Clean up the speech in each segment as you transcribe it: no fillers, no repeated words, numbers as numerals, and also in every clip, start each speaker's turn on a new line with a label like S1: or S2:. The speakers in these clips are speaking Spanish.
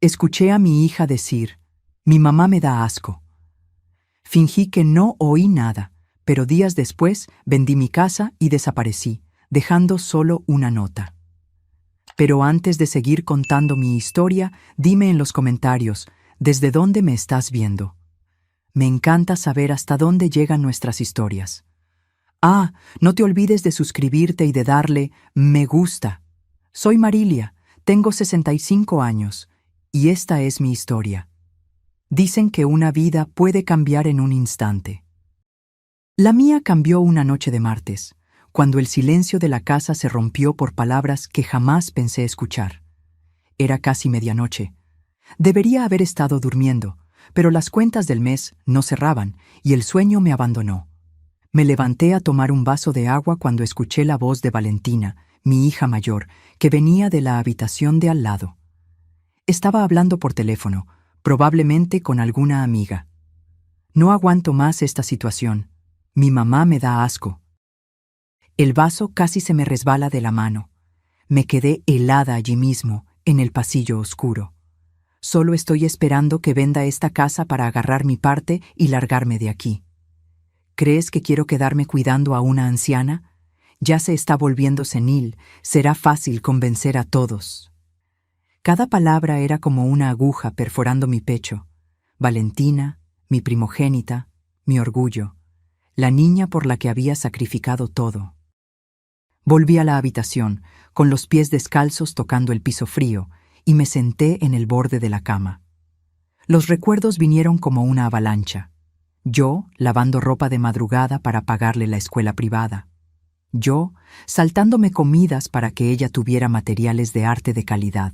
S1: Escuché a mi hija decir, mi mamá me da asco. Fingí que no oí nada, pero días después vendí mi casa y desaparecí, dejando solo una nota. Pero antes de seguir contando mi historia, dime en los comentarios, ¿desde dónde me estás viendo? Me encanta saber hasta dónde llegan nuestras historias. Ah, no te olvides de suscribirte y de darle me gusta. Soy Marilia, tengo 65 años, y esta es mi historia. Dicen que una vida puede cambiar en un instante. La mía cambió una noche de martes, cuando el silencio de la casa se rompió por palabras que jamás pensé escuchar. Era casi medianoche. Debería haber estado durmiendo, pero las cuentas del mes no cerraban y el sueño me abandonó. Me levanté a tomar un vaso de agua cuando escuché la voz de Valentina, mi hija mayor, que venía de la habitación de al lado. Estaba hablando por teléfono, probablemente con alguna amiga. No aguanto más esta situación. Mi mamá me da asco. El vaso casi se me resbala de la mano. Me quedé helada allí mismo, en el pasillo oscuro. Solo estoy esperando que venda esta casa para agarrar mi parte y largarme de aquí. ¿Crees que quiero quedarme cuidando a una anciana? Ya se está volviendo senil, será fácil convencer a todos. Cada palabra era como una aguja perforando mi pecho. Valentina, mi primogénita, mi orgullo, la niña por la que había sacrificado todo. Volví a la habitación, con los pies descalzos tocando el piso frío, y me senté en el borde de la cama. Los recuerdos vinieron como una avalancha. Yo, lavando ropa de madrugada para pagarle la escuela privada. Yo, saltándome comidas para que ella tuviera materiales de arte de calidad.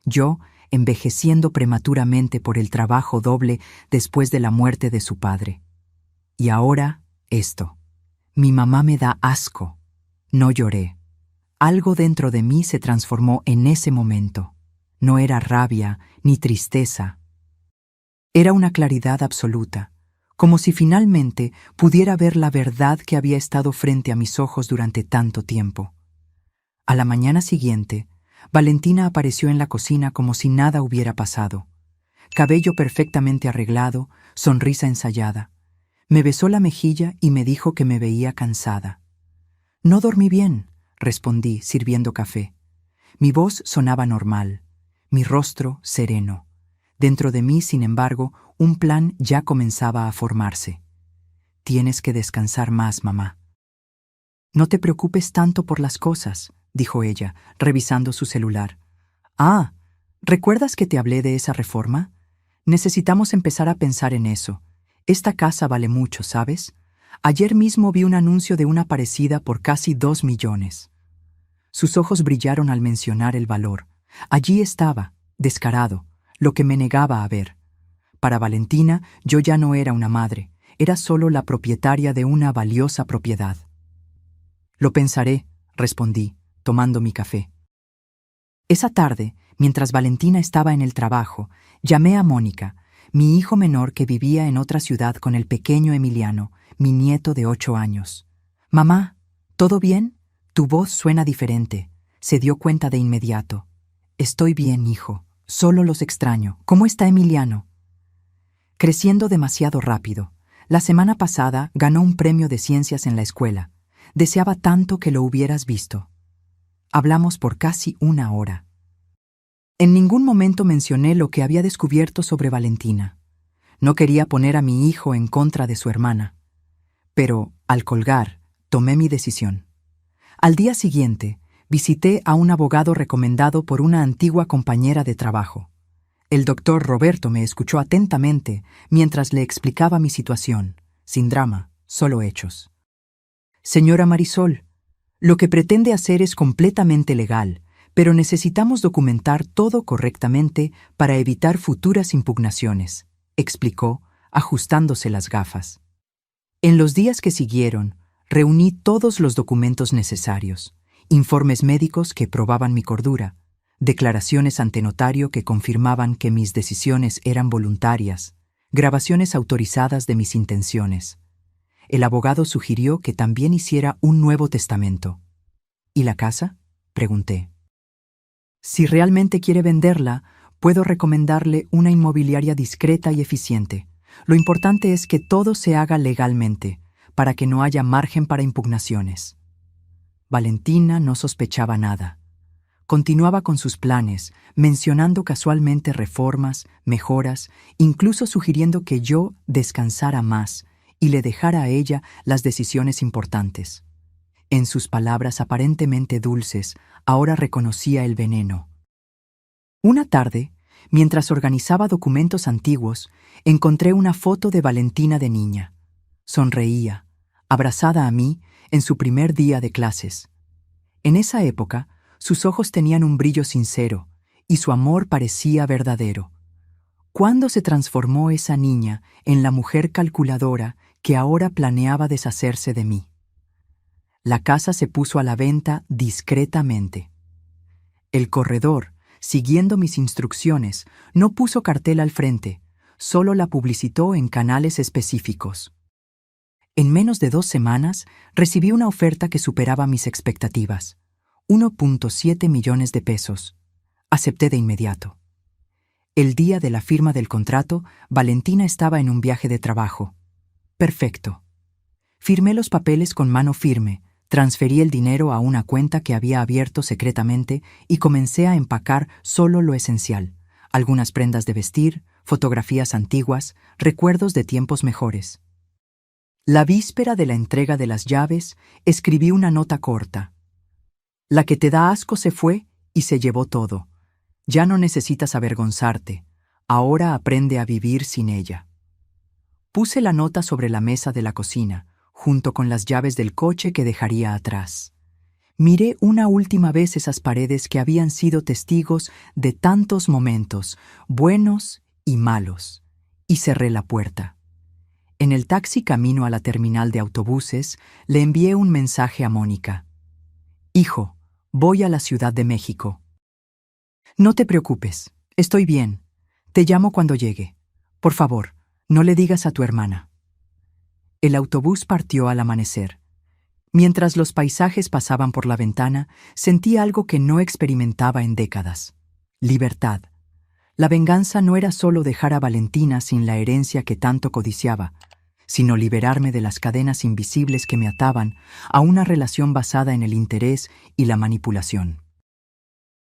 S1: Yo, envejeciendo prematuramente por el trabajo doble después de la muerte de su padre. Y ahora, esto. Mi mamá me da asco. No lloré. Algo dentro de mí se transformó en ese momento. No era rabia ni tristeza. Era una claridad absoluta, como si finalmente pudiera ver la verdad que había estado frente a mis ojos durante tanto tiempo. A la mañana siguiente, Valentina apareció en la cocina como si nada hubiera pasado. Cabello perfectamente arreglado, sonrisa ensayada. Me besó la mejilla y me dijo que me veía cansada. No dormí bien, respondí, sirviendo café. Mi voz sonaba normal, mi rostro sereno. Dentro de mí, sin embargo, un plan ya comenzaba a formarse. Tienes que descansar más, mamá. No te preocupes tanto por las cosas, dijo ella, revisando su celular. Ah, ¿recuerdas que te hablé de esa reforma? Necesitamos empezar a pensar en eso. Esta casa vale mucho, ¿sabes? Ayer mismo vi un anuncio de una parecida por casi 2 millones. Sus ojos brillaron al mencionar el valor. Allí estaba, descarado, lo que me negaba a ver. Para Valentina, yo ya no era una madre, era solo la propietaria de una valiosa propiedad. Lo pensaré, respondí, tomando mi café. Esa tarde, mientras Valentina estaba en el trabajo, llamé a Mónica, mi hijo menor que vivía en otra ciudad con el pequeño Emiliano, mi nieto de 8 años. «Mamá, ¿todo bien? Tu voz suena diferente». Se dio cuenta de inmediato. «Estoy bien, hijo. Solo los extraño. ¿Cómo está Emiliano?» Creciendo demasiado rápido. La semana pasada ganó un premio de ciencias en la escuela. Deseaba tanto que lo hubieras visto. Hablamos por casi 1 hora. En ningún momento mencioné lo que había descubierto sobre Valentina. No quería poner a mi hijo en contra de su hermana. Pero, al colgar, tomé mi decisión. Al día siguiente, visité a un abogado recomendado por una antigua compañera de trabajo. El doctor Roberto me escuchó atentamente mientras le explicaba mi situación, sin drama, solo hechos. «Señora Marisol, lo que pretende hacer es completamente legal, pero necesitamos documentar todo correctamente para evitar futuras impugnaciones», explicó, ajustándose las gafas. En los días que siguieron, reuní todos los documentos necesarios, informes médicos que probaban mi cordura, declaraciones ante notario que confirmaban que mis decisiones eran voluntarias, grabaciones autorizadas de mis intenciones. El abogado sugirió que también hiciera un nuevo testamento. «¿Y la casa?», pregunté. «Si realmente quiere venderla, Puedo recomendarle una inmobiliaria discreta y eficiente. Lo importante es que todo se haga legalmente, para que no haya margen para impugnaciones. Valentina no sospechaba nada. Continuaba con sus planes, mencionando casualmente reformas, mejoras, incluso sugiriendo que yo descansara más y le dejara a ella las decisiones importantes. En sus palabras aparentemente dulces, ahora reconocía el veneno. Una tarde, mientras organizaba documentos antiguos, encontré una foto de Valentina de niña. Sonreía, abrazada a mí, en su primer día de clases. En esa época, sus ojos tenían un brillo sincero y su amor parecía verdadero. ¿Cuándo se transformó esa niña en la mujer calculadora que ahora planeaba deshacerse de mí? La casa se puso a la venta discretamente. El corredor, siguiendo mis instrucciones, no puso cartel al frente, solo la publicitó en canales específicos. En menos de 2 semanas, recibí una oferta que superaba mis expectativas. 1.7 millones de pesos. Acepté de inmediato. El día de la firma del contrato, Valentina estaba en un viaje de trabajo. Perfecto. Firmé los papeles con mano firme, transferí el dinero a una cuenta que había abierto secretamente y comencé a empacar solo lo esencial: algunas prendas de vestir, fotografías antiguas, recuerdos de tiempos mejores. La víspera de la entrega de las llaves, escribí una nota corta. La que te da asco se fue y se llevó todo. Ya no necesitas avergonzarte. Ahora aprende a vivir sin ella. Puse la nota sobre la mesa de la cocina, junto con las llaves del coche que dejaría atrás. Miré una última vez esas paredes que habían sido testigos de tantos momentos, buenos y malos, y cerré la puerta. En el taxi camino a la terminal de autobuses, le envié un mensaje a Mónica. Hijo, voy a la Ciudad de México. No te preocupes, estoy bien. Te llamo cuando llegue. Por favor, no le digas a tu hermana. El autobús partió al amanecer. Mientras los paisajes pasaban por la ventana, sentí algo que no experimentaba en décadas: libertad. La venganza no era solo dejar a Valentina sin la herencia que tanto codiciaba, sino liberarme de las cadenas invisibles que me ataban a una relación basada en el interés y la manipulación.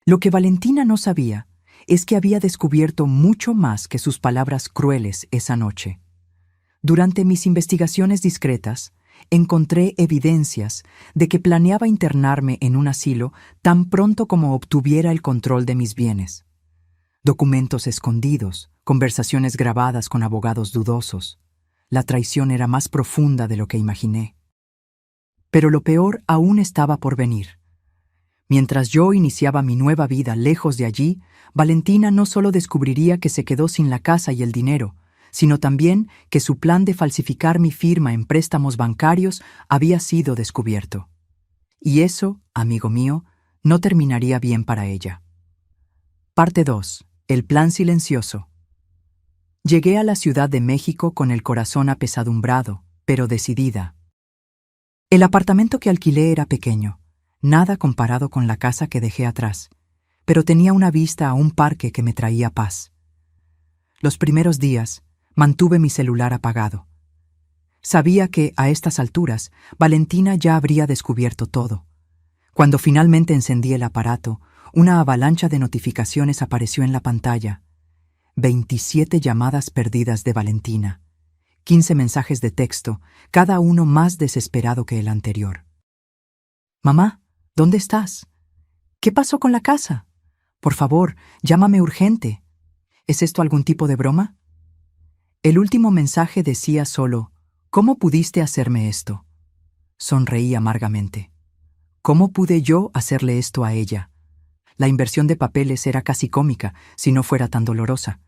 S1: Lo que Valentina no sabía es que había descubierto mucho más que sus palabras crueles esa noche. Durante mis investigaciones discretas, encontré evidencias de que planeaba internarme en un asilo tan pronto como obtuviera el control de mis bienes. Documentos escondidos, conversaciones grabadas con abogados dudosos. La traición era más profunda de lo que imaginé. Pero lo peor aún estaba por venir. Mientras yo iniciaba mi nueva vida lejos de allí, Valentina no solo descubriría que se quedó sin la casa y el dinero, sino también que su plan de falsificar mi firma en préstamos bancarios había sido descubierto. Y eso, amigo mío, no terminaría bien para ella. Parte 2. El plan silencioso. Llegué a la Ciudad de México con el corazón apesadumbrado, pero decidida. El apartamento que alquilé era pequeño, nada comparado con la casa que dejé atrás, pero tenía una vista a un parque que me traía paz. Los primeros días mantuve mi celular apagado. Sabía que, a estas alturas, Valentina ya habría descubierto todo. Cuando finalmente encendí el aparato, una avalancha de notificaciones apareció en la pantalla. 27 llamadas perdidas de Valentina, 15 mensajes de texto, cada uno más desesperado que el anterior. «Mamá, ¿dónde estás? ¿Qué pasó con la casa? Por favor, llámame urgente. ¿Es esto algún tipo de broma?» El último mensaje decía solo: «¿Cómo pudiste hacerme esto?» Sonreí amargamente. ¿Cómo pude yo hacerle esto a ella? La inversión de papeles era casi cómica, si no fuera tan dolorosa.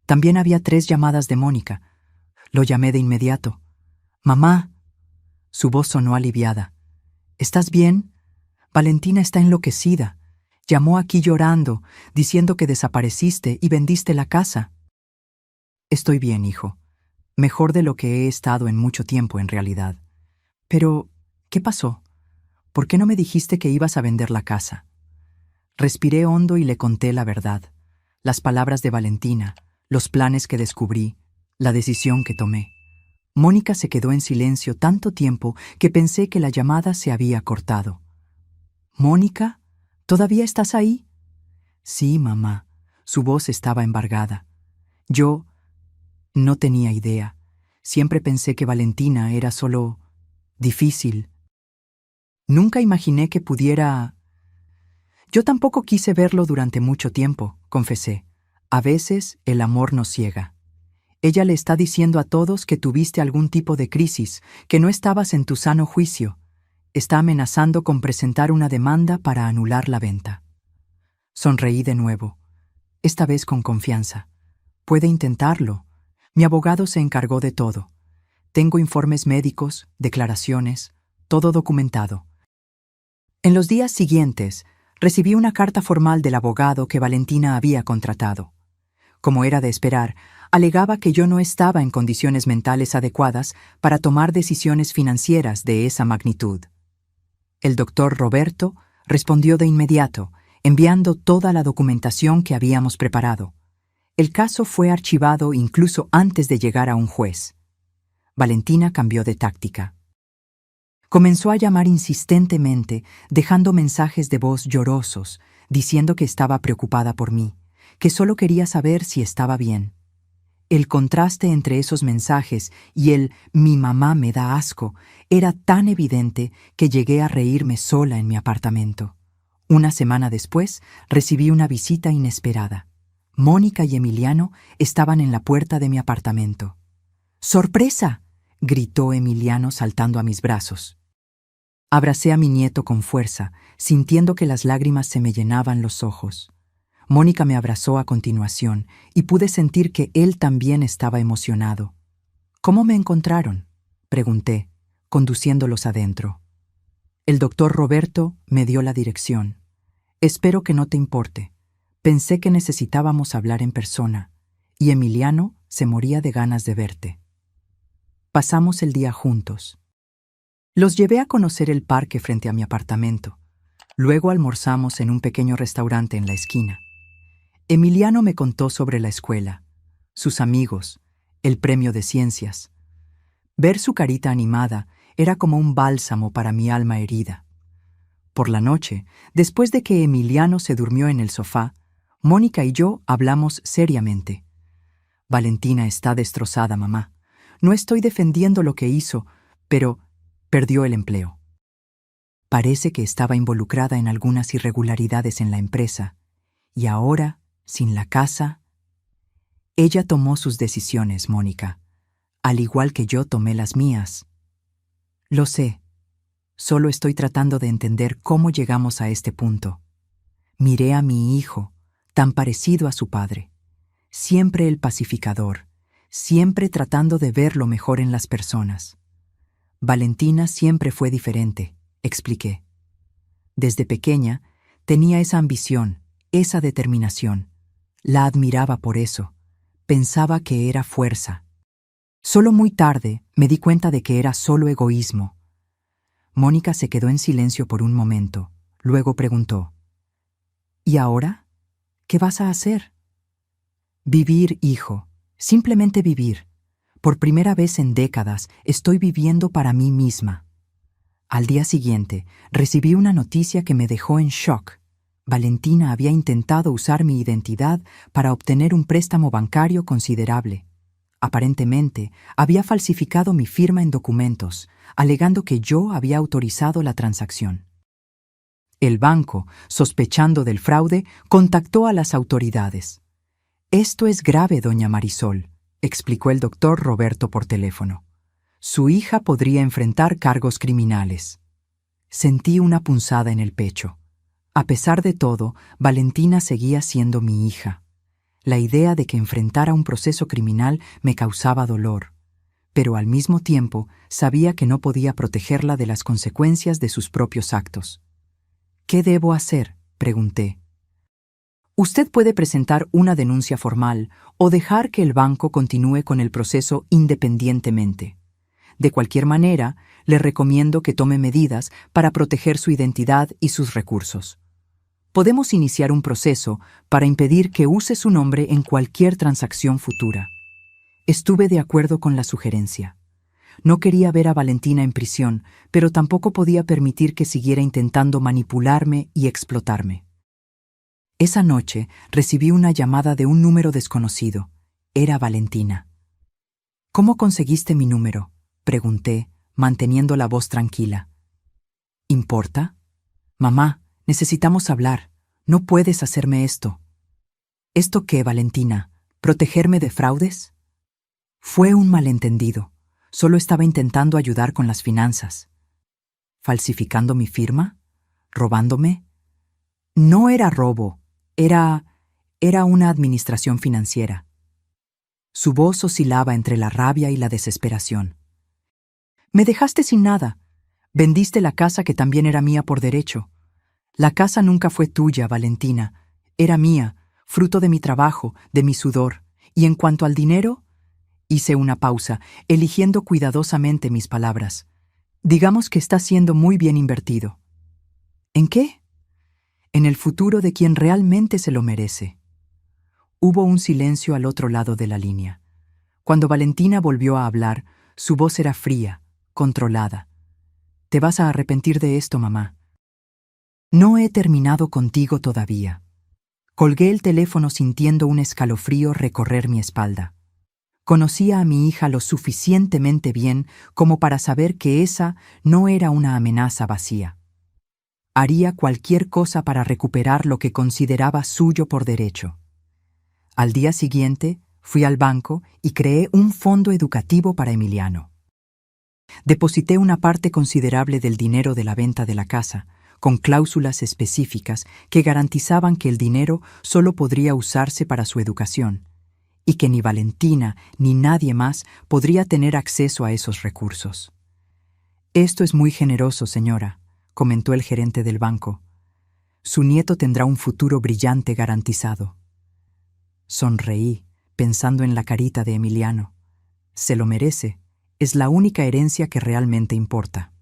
S1: También había 3 llamadas de Mónica. Lo llamé de inmediato. «Mamá». Su voz sonó aliviada. «¿Estás bien? Valentina está enloquecida. Llamó aquí llorando, diciendo que desapareciste y vendiste la casa». «Estoy bien, hijo. Mejor de lo que he estado en mucho tiempo, en realidad. Pero, ¿qué pasó? ¿Por qué no me dijiste que ibas a vender la casa?» Respiré hondo y le conté la verdad. las palabras de Valentina, los planes que descubrí, la decisión que tomé. Mónica se quedó en silencio tanto tiempo que pensé que la llamada se había cortado. «Mónica, ¿todavía estás ahí?» «Sí, mamá». Su voz estaba embargada. Yo no tenía idea. Siempre pensé que Valentina era solo difícil. Nunca imaginé que pudiera... Yo tampoco quise verlo durante mucho tiempo, confesé. A veces el amor nos ciega. Ella le está diciendo a todos que tuviste algún tipo de crisis, que no estabas en tu sano juicio. Está amenazando con presentar una demanda para anular la venta. Sonreí de nuevo, esta vez con confianza. Puede intentarlo. Mi abogado se encargó de todo. Tengo informes médicos, declaraciones, todo documentado. En los días siguientes, recibí una carta formal del abogado que Valentina había contratado. Como era de esperar, alegaba que yo no estaba en condiciones mentales adecuadas para tomar decisiones financieras de esa magnitud. El doctor Roberto respondió de inmediato, enviando toda la documentación que habíamos preparado. El caso fue archivado incluso antes de llegar a un juez. Valentina cambió de táctica. Comenzó a llamar insistentemente, dejando mensajes de voz llorosos, diciendo que estaba preocupada por mí, que solo quería saber si estaba bien. El contraste entre esos mensajes y el «mi mamá me da asco» era tan evidente que llegué a reírme sola en mi apartamento. Una semana después, recibí una visita inesperada. Mónica y Emiliano estaban en la puerta de mi apartamento. «¡Sorpresa!», gritó Emiliano saltando a mis brazos. Abracé a mi nieto con fuerza, sintiendo que las lágrimas se me llenaban los ojos. Mónica me abrazó a continuación y pude sentir que él también estaba emocionado. «¿Cómo me encontraron?», pregunté, conduciéndolos adentro. El doctor Roberto me dio la dirección. «Espero que no te importe. Pensé que necesitábamos hablar en persona, y Emiliano se moría de ganas de verte». Pasamos el día juntos. Los llevé a conocer el parque frente a mi apartamento. Luego almorzamos en un pequeño restaurante en la esquina. Emiliano me contó sobre la escuela, sus amigos, el premio de ciencias. Ver su carita animada era como un bálsamo para mi alma herida. Por la noche, después de que Emiliano se durmió en el sofá, Mónica y yo hablamos seriamente. «Valentina está destrozada, mamá. No estoy defendiendo lo que hizo, pero perdió el empleo. Parece que estaba involucrada en algunas irregularidades en la empresa, y ahora, sin la casa...» Ella tomó sus decisiones, Mónica, al igual que yo tomé las mías. Lo sé. Solo estoy tratando de entender cómo llegamos a este punto. Miré a mi hijo, tan parecido a su padre. Siempre el pacificador, siempre tratando de ver lo mejor en las personas. Valentina siempre fue diferente, expliqué. Desde pequeña tenía esa ambición, esa determinación. La admiraba por eso. Pensaba que era fuerza. Solo muy tarde me di cuenta de que era solo egoísmo. Mónica se quedó en silencio por un momento. Luego preguntó: «¿Y ahora? ¿Qué vas a hacer?» «Vivir, hijo. Simplemente vivir. Por primera vez en décadas estoy viviendo para mí misma». Al día siguiente, recibí una noticia que me dejó en shock. Valentina había intentado usar mi identidad para obtener un préstamo bancario considerable. Aparentemente, había falsificado mi firma en documentos, alegando que yo había autorizado la transacción. El banco, sospechando del fraude, contactó a las autoridades. «Esto es grave, doña Marisol», explicó el doctor Roberto por teléfono. «Su hija podría enfrentar cargos criminales». Sentí una punzada en el pecho. A pesar de todo, Valentina seguía siendo mi hija. La idea de que enfrentara un proceso criminal me causaba dolor, pero al mismo tiempo sabía que no podía protegerla de las consecuencias de sus propios actos. «¿Qué debo hacer?», pregunté. «Usted puede presentar una denuncia formal o dejar que el banco continúe con el proceso independientemente. De cualquier manera, le recomiendo que tome medidas para proteger su identidad y sus recursos». podemos iniciar un proceso para impedir que use su nombre en cualquier transacción futura. Estuve de acuerdo con la sugerencia. No quería ver a Valentina en prisión, pero tampoco podía permitir que siguiera intentando manipularme y explotarme. Esa noche recibí una llamada de un número desconocido. Era Valentina. «¿Cómo conseguiste mi número?», pregunté, manteniendo la voz tranquila. «¿Importa? Mamá, necesitamos hablar. No puedes hacerme esto». «¿Esto qué, Valentina? ¿Protegerme de fraudes?». «Fue un malentendido. Solo estaba intentando ayudar con las finanzas». «¿Falsificando mi firma? ¿Robándome?». «No era robo. Era una administración financiera». Su voz oscilaba entre la rabia y la desesperación. «Me dejaste sin nada. Vendiste la casa que también era mía por derecho. La casa nunca fue tuya, Valentina. Era mía, fruto de mi trabajo, de mi sudor. Y en cuanto al dinero…». Hice una pausa, eligiendo cuidadosamente mis palabras. «Digamos que está siendo muy bien invertido». «¿En qué?». «En el futuro de quien realmente se lo merece». Hubo un silencio al otro lado de la línea. Cuando Valentina volvió a hablar, su voz era fría, controlada. «Te vas a arrepentir de esto, mamá». «No he terminado contigo todavía». Colgué el teléfono sintiendo un escalofrío recorrer mi espalda. Conocía a mi hija lo suficientemente bien como para saber que esa no era una amenaza vacía. Haría cualquier cosa para recuperar lo que consideraba suyo por derecho. Al día siguiente, fui al banco y creé un fondo educativo para Emiliano. Deposité una parte considerable del dinero de la venta de la casa, con cláusulas específicas que garantizaban que el dinero solo podría usarse para su educación, y que ni Valentina ni nadie más podría tener acceso a esos recursos. «Esto es muy generoso, señora», comentó el gerente del banco. «Su nieto tendrá un futuro brillante garantizado». Sonreí, pensando en la carita de Emiliano. Se lo merece. Es la única herencia que realmente importa.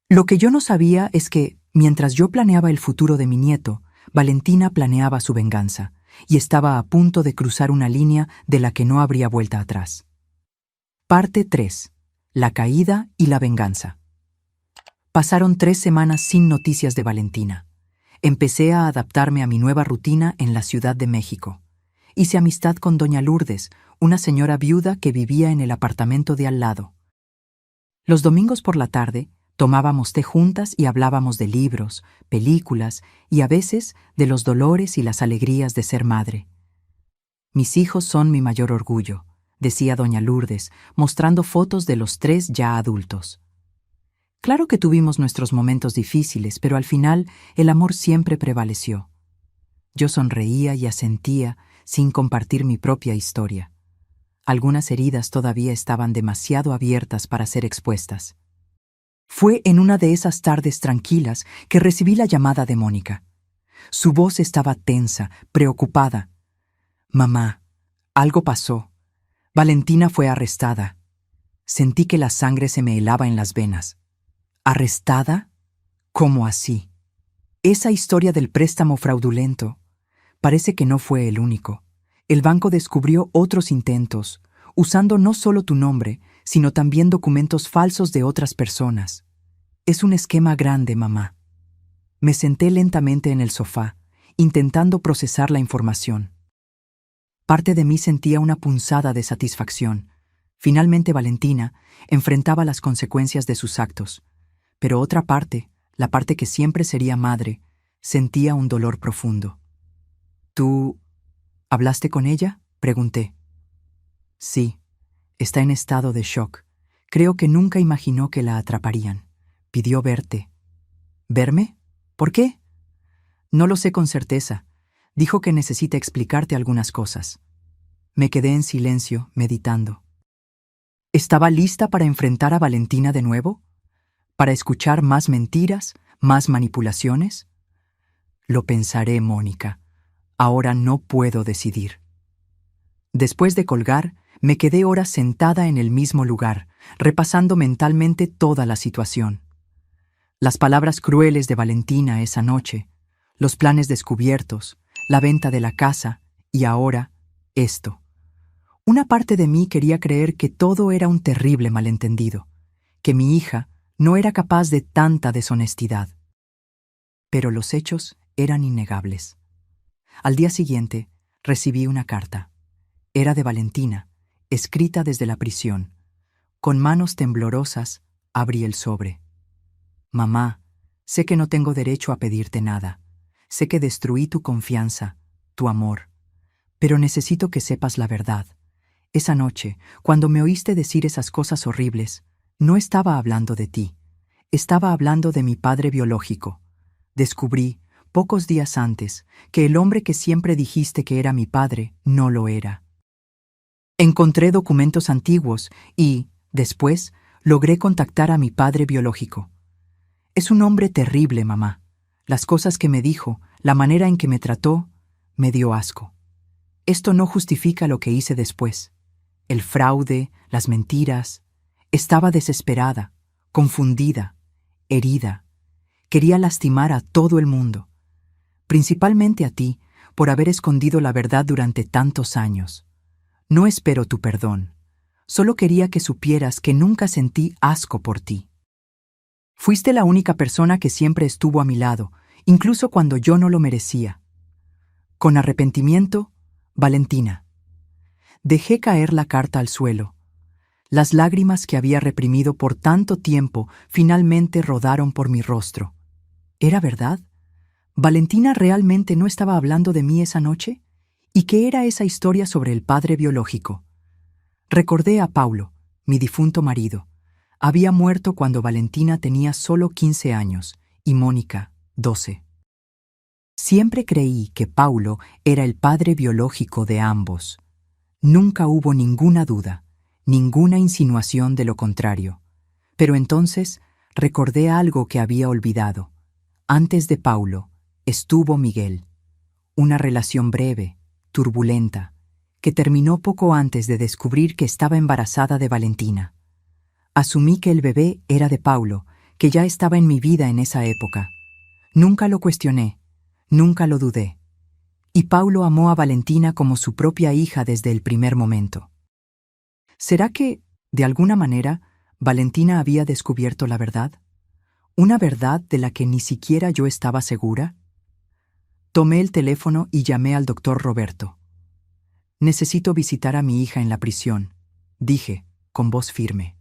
S1: Lo que yo no sabía es que, mientras yo planeaba el futuro de mi nieto, Valentina planeaba su venganza, y estaba a punto de cruzar una línea de la que no habría vuelta atrás. Parte 3. La caída y la venganza. Pasaron 3 semanas sin noticias de Valentina. Empecé a adaptarme a mi nueva rutina en la Ciudad de México. Hice amistad con doña Lourdes, una señora viuda que vivía en el apartamento de al lado. Los domingos por la tarde tomábamos té juntas y hablábamos de libros, películas y a veces de los dolores y las alegrías de ser madre. «Mis hijos son mi mayor orgullo», decía doña Lourdes, mostrando fotos de los 3 ya adultos. Claro que tuvimos nuestros momentos difíciles, pero al final el amor siempre prevaleció. Yo sonreía y asentía sin compartir mi propia historia. Algunas heridas todavía estaban demasiado abiertas para ser expuestas. Fue en una de esas tardes tranquilas que recibí la llamada de Mónica. Su voz estaba tensa, preocupada. «Mamá, algo pasó. Valentina fue arrestada». Sentí que la sangre se me helaba en las venas. «¿Arrestada? ¿Cómo así?». Esa historia del préstamo fraudulento parece que no fue el único. El banco descubrió otros intentos, usando no solo tu nombre, sino también documentos falsos de otras personas. Es un esquema grande, mamá. Me senté lentamente en el sofá, intentando procesar la información. Parte de mí sentía una punzada de satisfacción. Finalmente Valentina enfrentaba las consecuencias de sus actos, pero otra parte, la parte que siempre sería madre, sentía un dolor profundo. «¿Tú hablaste con ella?», pregunté. «Sí, está en estado de shock. Creo que nunca imaginó que la atraparían. Pidió verte». «¿Verme? ¿Por qué?». «No lo sé con certeza. Dijo que necesita explicarte algunas cosas». Me quedé en silencio, meditando. ¿Estaba lista para enfrentar a Valentina de nuevo? ¿Para escuchar más mentiras, más manipulaciones? Lo pensaré, Mónica. Ahora no puedo decidir. Después de colgar, me quedé horas sentada en el mismo lugar, repasando mentalmente toda la situación. Las palabras crueles de Valentina esa noche, los planes descubiertos, la venta de la casa y ahora esto. Una parte de mí quería creer que todo era un terrible malentendido, que mi hija no era capaz de tanta deshonestidad. Pero los hechos eran innegables. Al día siguiente, recibí una carta. Era de Valentina, escrita desde la prisión. Con manos temblorosas, abrí el sobre. Mamá, sé que no tengo derecho a pedirte nada. Sé que destruí tu confianza, tu amor. Pero necesito que sepas la verdad. Esa noche, cuando me oíste decir esas cosas horribles, no estaba hablando de ti. Estaba hablando de mi padre biológico. Descubrí, pocos días antes, que el hombre que siempre dijiste que era mi padre no lo era. Encontré documentos antiguos y, después, logré contactar a mi padre biológico. Es un hombre terrible, mamá. Las cosas que me dijo, la manera en que me trató, me dio asco. Esto no justifica lo que hice después. El fraude, las mentiras. Estaba desesperada, confundida, herida. Quería lastimar a todo el mundo. Principalmente a ti, por haber escondido la verdad durante tantos años. No espero tu perdón. Solo quería que supieras que nunca sentí asco por ti. Fuiste la única persona que siempre estuvo a mi lado, incluso cuando yo no lo merecía. Con arrepentimiento, Valentina. Dejé caer la carta al suelo. Las lágrimas que había reprimido por tanto tiempo finalmente rodaron por mi rostro. ¿Era verdad? ¿Valentina realmente no estaba hablando de mí esa noche? ¿Y qué era esa historia sobre el padre biológico? Recordé a Paulo, mi difunto marido. Había muerto cuando Valentina tenía solo 15 años y Mónica, 12. Siempre creí que Paulo era el padre biológico de ambos. Nunca hubo ninguna duda, ninguna insinuación de lo contrario. Pero entonces recordé algo que había olvidado. Antes de Paulo estuvo Miguel. Una relación breve, turbulenta, que terminó poco antes de descubrir que estaba embarazada de Valentina. Asumí que el bebé era de Paulo, que ya estaba en mi vida en esa época. Nunca lo cuestioné, nunca lo dudé. Y Paulo amó a Valentina como su propia hija desde el primer momento. ¿Será que, de alguna manera, Valentina había descubierto la verdad? ¿Una verdad de la que ni siquiera yo estaba segura? Tomé el teléfono y llamé al doctor Roberto. Necesito visitar a mi hija en la prisión, dije, con voz firme.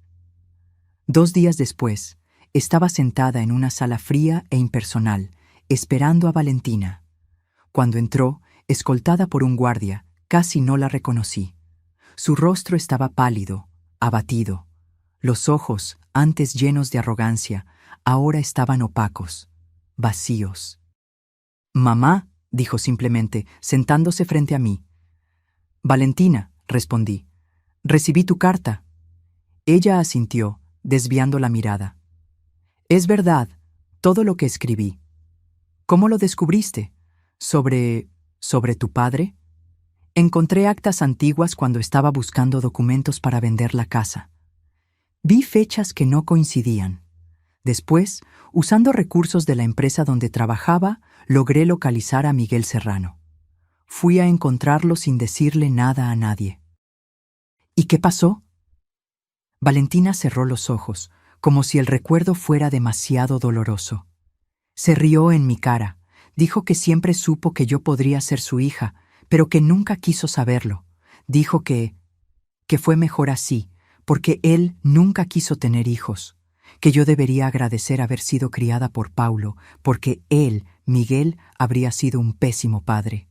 S1: 2 días después, estaba sentada en una sala fría e impersonal, esperando a Valentina. Cuando entró, escoltada por un guardia, casi no la reconocí. Su rostro estaba pálido, abatido. Los ojos, antes llenos de arrogancia, ahora estaban opacos, vacíos. «Mamá», dijo simplemente, sentándose frente a mí. «Valentina», respondí. «Recibí tu carta». Ella asintió, desviando la mirada. «Es verdad, todo lo que escribí». «¿Cómo lo descubriste? ¿Sobre tu padre?» «Encontré actas antiguas cuando estaba buscando documentos para vender la casa. Vi fechas que no coincidían. Después, usando recursos de la empresa donde trabajaba, logré localizar a Miguel Serrano. Fui a encontrarlo sin decirle nada a nadie». «¿Y qué pasó?» Valentina cerró los ojos, como si el recuerdo fuera demasiado doloroso. Se rió en mi cara. Dijo que siempre supo que yo podría ser su hija, pero que nunca quiso saberlo. Dijo que fue mejor así, porque él nunca quiso tener hijos, que yo debería agradecer haber sido criada por Paulo, porque él, Miguel, habría sido un pésimo padre.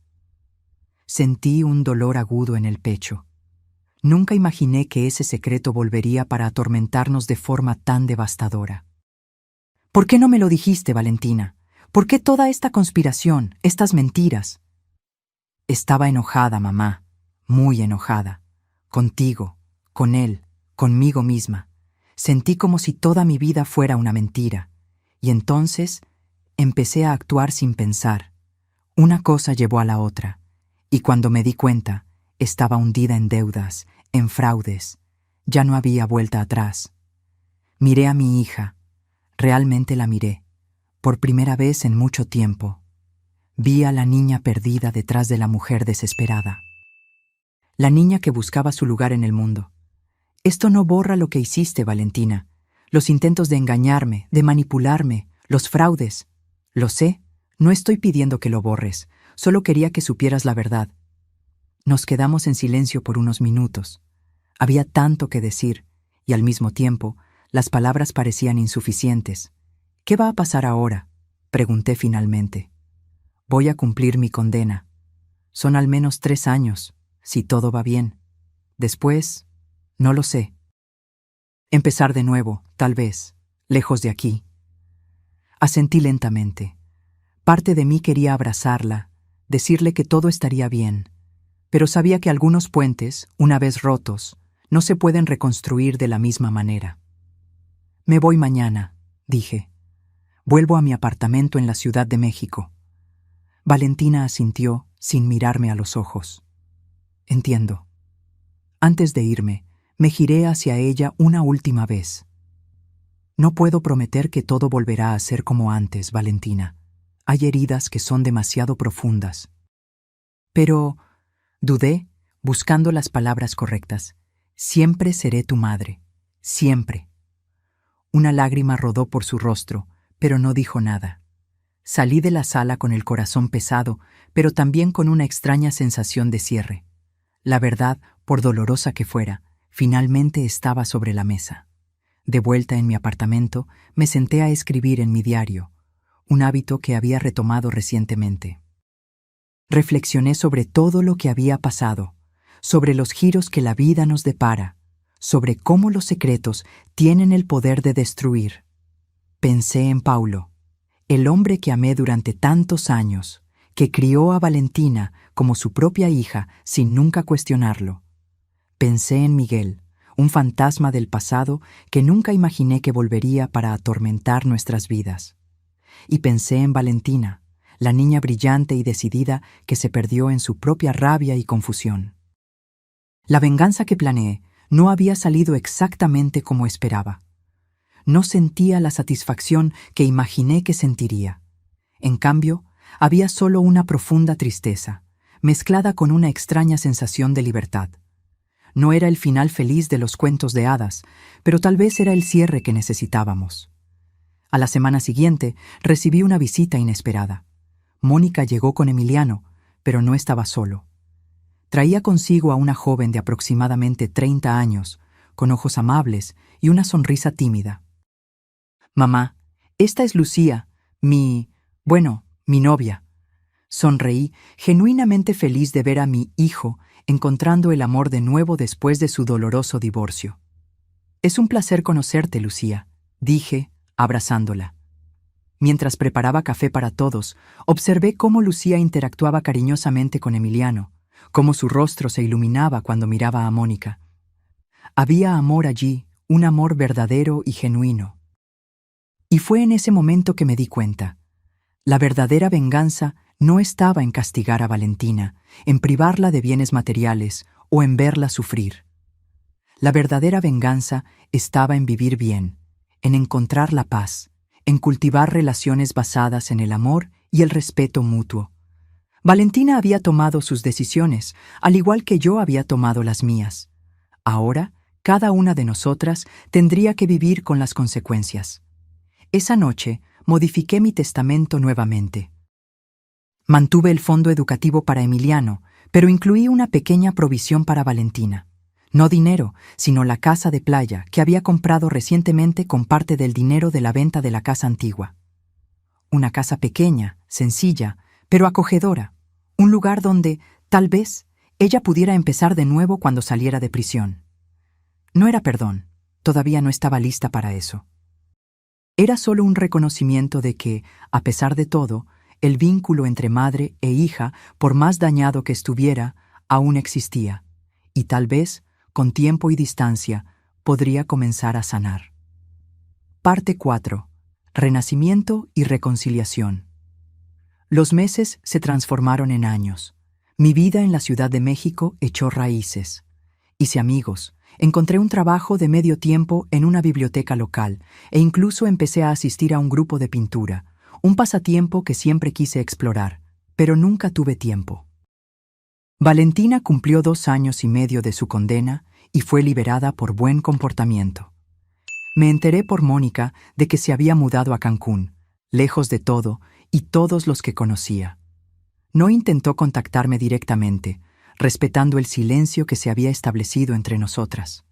S1: Sentí un dolor agudo en el pecho. Nunca imaginé que ese secreto volvería para atormentarnos de forma tan devastadora. «¿Por qué no me lo dijiste, Valentina? ¿Por qué toda esta conspiración, estas mentiras?» «Estaba enojada, mamá, muy enojada. Contigo, con él, conmigo misma. Sentí como si toda mi vida fuera una mentira. Y entonces empecé a actuar sin pensar. Una cosa llevó a la otra. Y cuando me di cuenta, estaba hundida en deudas, en fraudes. Ya no había vuelta atrás. Miré a mi hija. Realmente la miré. Por primera vez en mucho tiempo. Vi a la niña perdida detrás de la mujer desesperada. La niña que buscaba su lugar en el mundo. Esto no borra lo que hiciste, Valentina. Los intentos de engañarme, de manipularme, los fraudes. Lo sé, no estoy pidiendo que lo borres, solo quería que supieras la verdad. Nos quedamos en silencio por unos minutos. Había tanto que decir, y al mismo tiempo, las palabras parecían insuficientes. ¿Qué va a pasar ahora?, pregunté finalmente. Voy a cumplir mi condena. Son al menos 3 años, si todo va bien. Después, no lo sé. Empezar de nuevo, tal vez, lejos de aquí. Asentí lentamente. Parte de mí quería abrazarla, decirle que todo estaría bien, pero sabía que algunos puentes, una vez rotos, no se pueden reconstruir de la misma manera. Me voy mañana, dije. Vuelvo a mi apartamento en la Ciudad de México. Valentina asintió sin mirarme a los ojos. Entiendo. Antes de irme, me giré hacia ella una última vez. No puedo prometer que todo volverá a ser como antes, Valentina. Hay heridas que son demasiado profundas. Pero, dudé, buscando las palabras correctas. Siempre seré tu madre. Siempre. Una lágrima rodó por su rostro, pero no dijo nada. Salí de la sala con el corazón pesado, pero también con una extraña sensación de cierre. La verdad, por dolorosa que fuera, finalmente estaba sobre la mesa. De vuelta en mi apartamento, me senté a escribir en mi diario, un hábito que había retomado recientemente. Reflexioné sobre todo lo que había pasado, sobre los giros que la vida nos depara, sobre cómo los secretos tienen el poder de destruir. Pensé en Paulo, el hombre que amé durante tantos años, que crió a Valentina como su propia hija sin nunca cuestionarlo. Pensé en Miguel, un fantasma del pasado que nunca imaginé que volvería para atormentar nuestras vidas. Y pensé en Valentina, la niña brillante y decidida que se perdió en su propia rabia y confusión. La venganza que planeé no había salido exactamente como esperaba. No sentía la satisfacción que imaginé que sentiría. En cambio, había solo una profunda tristeza, mezclada con una extraña sensación de libertad. No era el final feliz de los cuentos de hadas, pero tal vez era el cierre que necesitábamos. A la semana siguiente, recibí una visita inesperada. Mónica llegó con Emiliano, pero no estaba solo. Traía consigo a una joven de aproximadamente 30 años, con ojos amables y una sonrisa tímida. «Mamá, esta es Lucía, mi novia». Sonreí, genuinamente feliz de ver a mi hijo encontrando el amor de nuevo después de su doloroso divorcio. «Es un placer conocerte, Lucía», dije, abrazándola. Mientras preparaba café para todos, observé cómo Lucía interactuaba cariñosamente con Emiliano, cómo su rostro se iluminaba cuando miraba a Mónica. Había amor allí, un amor verdadero y genuino. Y fue en ese momento que me di cuenta. La verdadera venganza no estaba en castigar a Valentina, en privarla de bienes materiales o en verla sufrir. La verdadera venganza estaba en vivir bien, en encontrar la paz, en cultivar relaciones basadas en el amor y el respeto mutuo. Valentina había tomado sus decisiones, al igual que yo había tomado las mías. Ahora, cada una de nosotras tendría que vivir con las consecuencias. Esa noche, modifiqué mi testamento nuevamente. Mantuve el fondo educativo para Emiliano, pero incluí una pequeña provisión para Valentina. No dinero, sino la casa de playa que había comprado recientemente con parte del dinero de la venta de la casa antigua. Una casa pequeña, sencilla, pero acogedora. Un lugar donde, tal vez, ella pudiera empezar de nuevo cuando saliera de prisión. No era perdón, todavía no estaba lista para eso. Era solo un reconocimiento de que, a pesar de todo, el vínculo entre madre e hija, por más dañado que estuviera, aún existía, y tal vez, con tiempo y distancia, podría comenzar a sanar. Parte 4. Renacimiento y reconciliación. Los meses se transformaron en años. Mi vida en la Ciudad de México echó raíces. Hice amigos, encontré un trabajo de medio tiempo en una biblioteca local e incluso empecé a asistir a un grupo de pintura, un pasatiempo que siempre quise explorar. pero nunca tuve tiempo. Valentina cumplió 2 años y medio de su condena y fue liberada por buen comportamiento. Me enteré por Mónica de que se había mudado a Cancún, lejos de todo y todos los que conocía. No intentó contactarme directamente, respetando el silencio que se había establecido entre nosotras.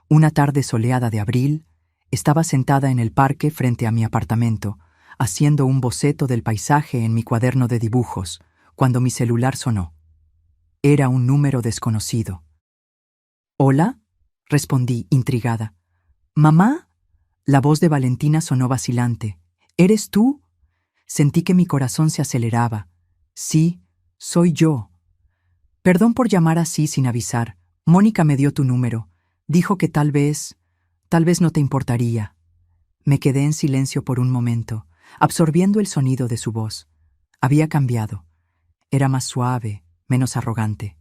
S1: Una tarde soleada de abril, estaba sentada en el parque frente a mi apartamento, haciendo un boceto del paisaje en mi cuaderno de dibujos, cuando mi celular sonó. Era un número desconocido. «¿Hola?», respondí, intrigada. «¿Mamá?». La voz de Valentina sonó vacilante. «¿Eres tú?». Sentí que mi corazón se aceleraba. «Sí, soy yo». «Perdón por llamar así sin avisar. Mónica me dio tu número. Dijo que tal vez no te importaría». Me quedé en silencio por un momento, absorbiendo el sonido de su voz. Había cambiado. Era más suave, menos arrogante.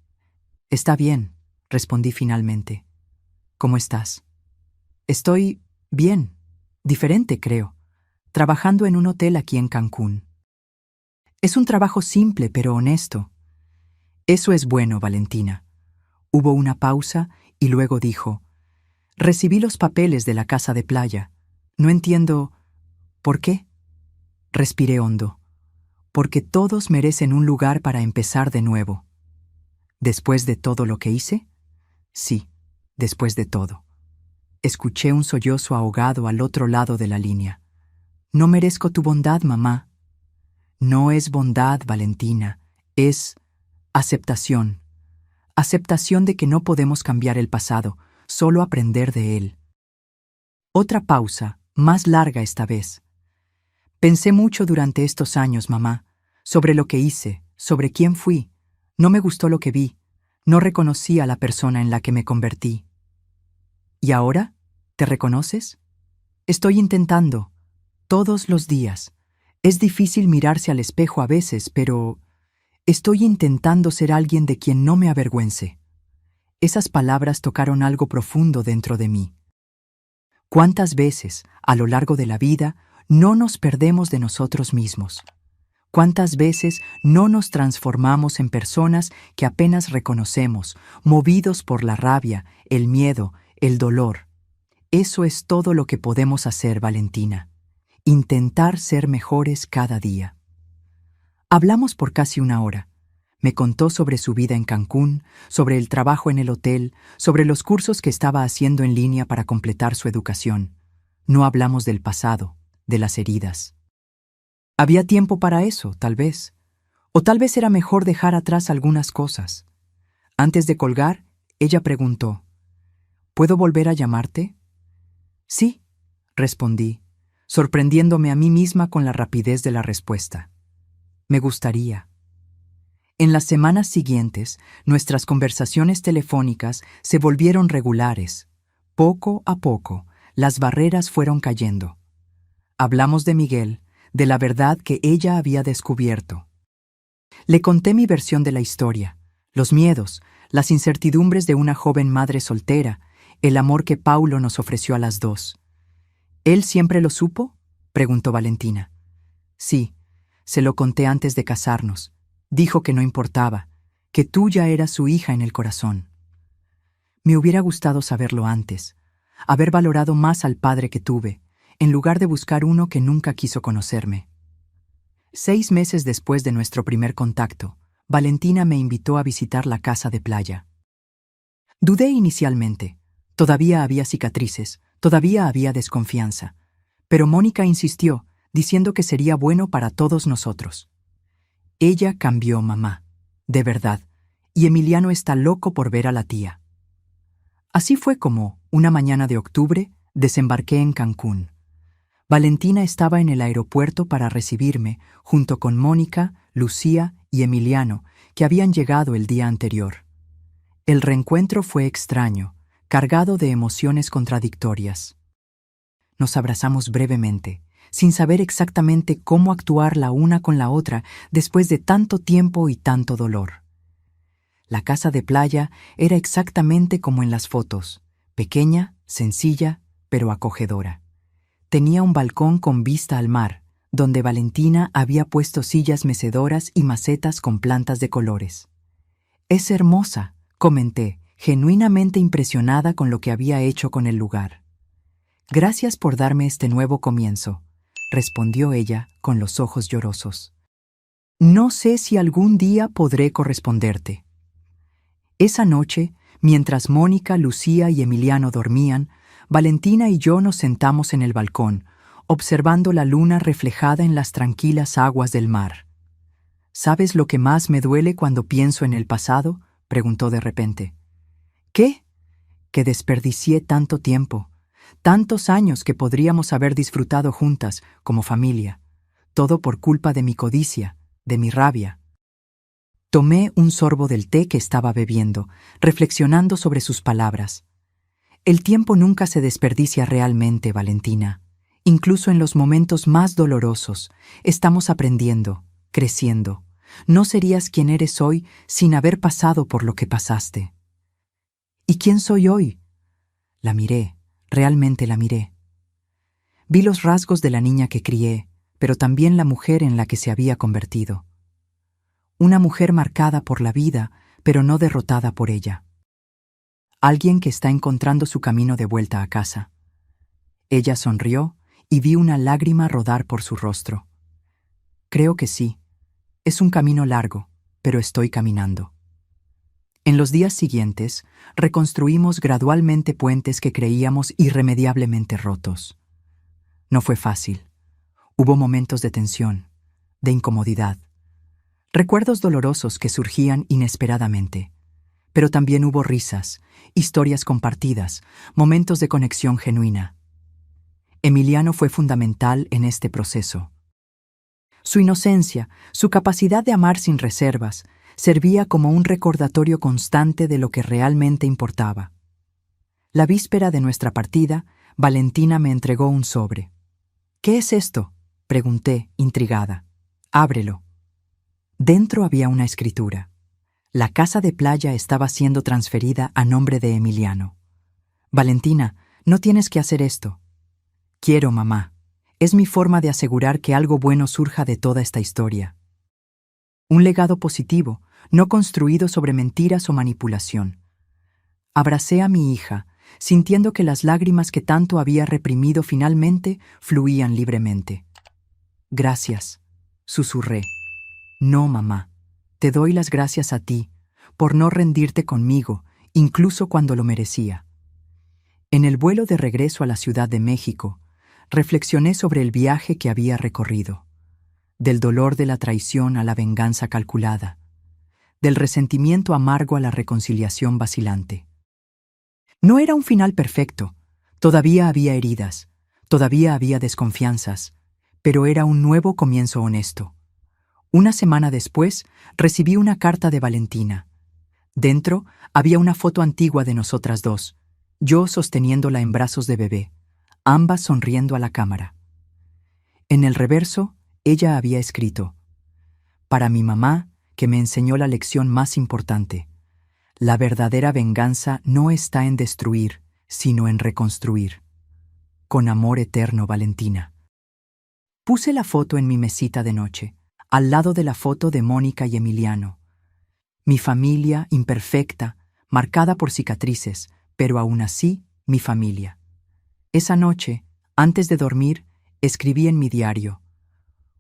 S1: «Está bien», respondí finalmente. «¿Cómo estás?». «Estoy bien, diferente, creo, trabajando en un hotel aquí en Cancún». «Es un trabajo simple pero honesto». «Eso es bueno, Valentina». Hubo una pausa y luego dijo: «Recibí los papeles de la casa de playa. No entiendo... ¿por qué?». Respiré hondo. «Porque todos merecen un lugar para empezar de nuevo». «¿Después de todo lo que hice?». «Sí, después de todo». Escuché un sollozo ahogado al otro lado de la línea. «No merezco tu bondad, mamá». «No es bondad, Valentina, es aceptación. Aceptación de que no podemos cambiar el pasado, solo aprender de él». Otra pausa, más larga esta vez. «Pensé mucho durante estos años, mamá, sobre lo que hice, sobre quién fui. No me gustó lo que vi. No reconocí a la persona en la que me convertí». «¿Y ahora? ¿Te reconoces?». «Estoy intentando. Todos los días. Es difícil mirarse al espejo a veces, pero estoy intentando ser alguien de quien no me avergüence». Esas palabras tocaron algo profundo dentro de mí. ¿Cuántas veces, a lo largo de la vida, no nos perdemos de nosotros mismos? ¿Cuántas veces no nos transformamos en personas que apenas reconocemos, movidos por la rabia, el miedo, el dolor? Eso es todo lo que podemos hacer, Valentina. Intentar ser mejores cada día. Hablamos por casi 1 hora. Me contó sobre su vida en Cancún, sobre el trabajo en el hotel, sobre los cursos que estaba haciendo en línea para completar su educación. No hablamos del pasado, de las heridas. Había tiempo para eso, tal vez. O tal vez era mejor dejar atrás algunas cosas. Antes de colgar, ella preguntó: «¿Puedo volver a llamarte?». «Sí», respondí, sorprendiéndome a mí misma con la rapidez de la respuesta. «Me gustaría». En las semanas siguientes, nuestras conversaciones telefónicas se volvieron regulares. Poco a poco, las barreras fueron cayendo. Hablamos de Miguel, de la verdad que ella había descubierto. Le conté mi versión de la historia, los miedos, las incertidumbres de una joven madre soltera, el amor que Paulo nos ofreció a las dos. «¿Él siempre lo supo?», preguntó Valentina. «Sí, se lo conté antes de casarnos. Dijo que no importaba, que tú ya eras su hija en el corazón». Me hubiera gustado saberlo antes, haber valorado más al padre que tuve, en lugar de buscar uno que nunca quiso conocerme. 6 meses después de nuestro primer contacto, Valentina me invitó a visitar la casa de playa. Dudé inicialmente. Todavía había cicatrices, todavía había desconfianza. Pero Mónica insistió, diciendo que sería bueno para todos nosotros. Ella cambió, mamá, de verdad, y Emiliano está loco por ver a la tía. Así fue como, una mañana de octubre, desembarqué en Cancún. Valentina estaba en el aeropuerto para recibirme, junto con Mónica, Lucía y Emiliano, que habían llegado el día anterior. El reencuentro fue extraño, cargado de emociones contradictorias. Nos abrazamos brevemente, sin saber exactamente cómo actuar la una con la otra después de tanto tiempo y tanto dolor. La casa de playa era exactamente como en las fotos, pequeña, sencilla, pero acogedora. Tenía un balcón con vista al mar, donde Valentina había puesto sillas mecedoras y macetas con plantas de colores. «Es hermosa», comenté, genuinamente impresionada con lo que había hecho con el lugar. «Gracias por darme este nuevo comienzo», respondió ella con los ojos llorosos. «No sé si algún día podré corresponderte». Esa noche, mientras Mónica, Lucía y Emiliano dormían, Valentina y yo nos sentamos en el balcón, observando la luna reflejada en las tranquilas aguas del mar. «¿Sabes lo que más me duele cuando pienso en el pasado?», preguntó de repente. «¿Qué?». «Que desperdicié tanto tiempo, tantos años que podríamos haber disfrutado juntas como familia, todo por culpa de mi codicia, de mi rabia». Tomé un sorbo del té que estaba bebiendo, reflexionando sobre sus palabras. «El tiempo nunca se desperdicia realmente, Valentina. Incluso en los momentos más dolorosos, estamos aprendiendo, creciendo. No serías quien eres hoy sin haber pasado por lo que pasaste». «¿Y quién soy hoy?». La miré, realmente la miré. Vi los rasgos de la niña que crié, pero también la mujer en la que se había convertido. Una mujer marcada por la vida, pero no derrotada por ella. Alguien que está encontrando su camino de vuelta a casa. Ella sonrió y vi una lágrima rodar por su rostro. «Creo que sí. Es un camino largo, pero estoy caminando». En los días siguientes, reconstruimos gradualmente puentes que creíamos irremediablemente rotos. No fue fácil. Hubo momentos de tensión, de incomodidad, recuerdos dolorosos que surgían inesperadamente. Pero también hubo risas, historias compartidas, momentos de conexión genuina. Emiliano fue fundamental en este proceso. Su inocencia, su capacidad de amar sin reservas, servía como un recordatorio constante de lo que realmente importaba. La víspera de nuestra partida, Valentina me entregó un sobre. «¿Qué es esto?», pregunté, intrigada. «Ábrelo». Dentro había una escritura. La casa de playa estaba siendo transferida a nombre de Emiliano. «Valentina, no tienes que hacer esto». «Quiero, mamá. Es mi forma de asegurar que algo bueno surja de toda esta historia. Un legado positivo, no construido sobre mentiras o manipulación». Abracé a mi hija, sintiendo que las lágrimas que tanto había reprimido finalmente fluían libremente. «Gracias», susurré. «No, mamá. Te doy las gracias a ti, por no rendirte conmigo, incluso cuando lo merecía». En el vuelo de regreso a la Ciudad de México, reflexioné sobre el viaje que había recorrido. Del dolor de la traición a la venganza calculada. Del resentimiento amargo a la reconciliación vacilante. No era un final perfecto. Todavía había heridas, todavía había desconfianzas, pero era un nuevo comienzo honesto. Una semana después, recibí una carta de Valentina. Dentro había una foto antigua de nosotras dos, yo sosteniéndola en brazos de bebé, ambas sonriendo a la cámara. En el reverso, ella había escrito: «Para mi mamá, que me enseñó la lección más importante. La verdadera venganza no está en destruir, sino en reconstruir. Con amor eterno, Valentina». Puse la foto en mi mesita de noche, al lado de la foto de Mónica y Emiliano. Mi familia imperfecta, marcada por cicatrices, pero aún así, mi familia. Esa noche, antes de dormir, escribí en mi diario: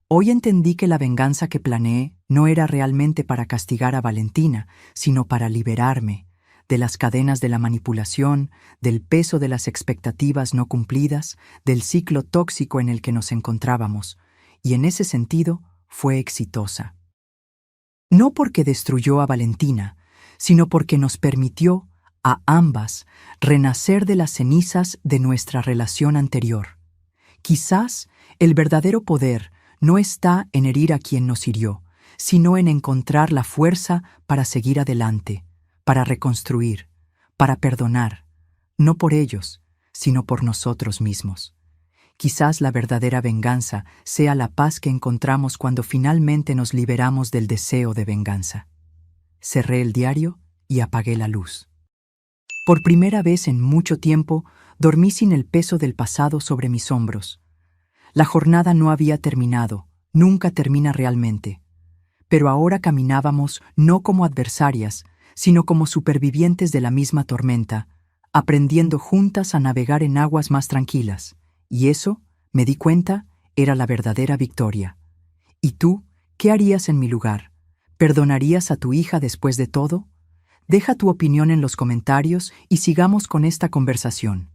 S1: «Hoy entendí que la venganza que planeé no era realmente para castigar a Valentina, sino para liberarme de las cadenas de la manipulación, del peso de las expectativas no cumplidas, del ciclo tóxico en el que nos encontrábamos, y en ese sentido fue exitosa. No porque destruyó a Valentina, sino porque nos permitió a ambas renacer de las cenizas de nuestra relación anterior. Quizás el verdadero poder no está en herir a quien nos hirió, sino en encontrar la fuerza para seguir adelante, para reconstruir, para perdonar, no por ellos, sino por nosotros mismos. Quizás la verdadera venganza sea la paz que encontramos cuando finalmente nos liberamos del deseo de venganza». Cerré el diario y apagué la luz. Por primera vez en mucho tiempo, dormí sin el peso del pasado sobre mis hombros. La jornada no había terminado, nunca termina realmente. Pero ahora caminábamos no como adversarias, sino como supervivientes de la misma tormenta, aprendiendo juntas a navegar en aguas más tranquilas. Y eso, me di cuenta, era la verdadera victoria. ¿Y tú, qué harías en mi lugar? ¿Perdonarías a tu hija después de todo? Deja tu opinión en los comentarios y sigamos con esta conversación.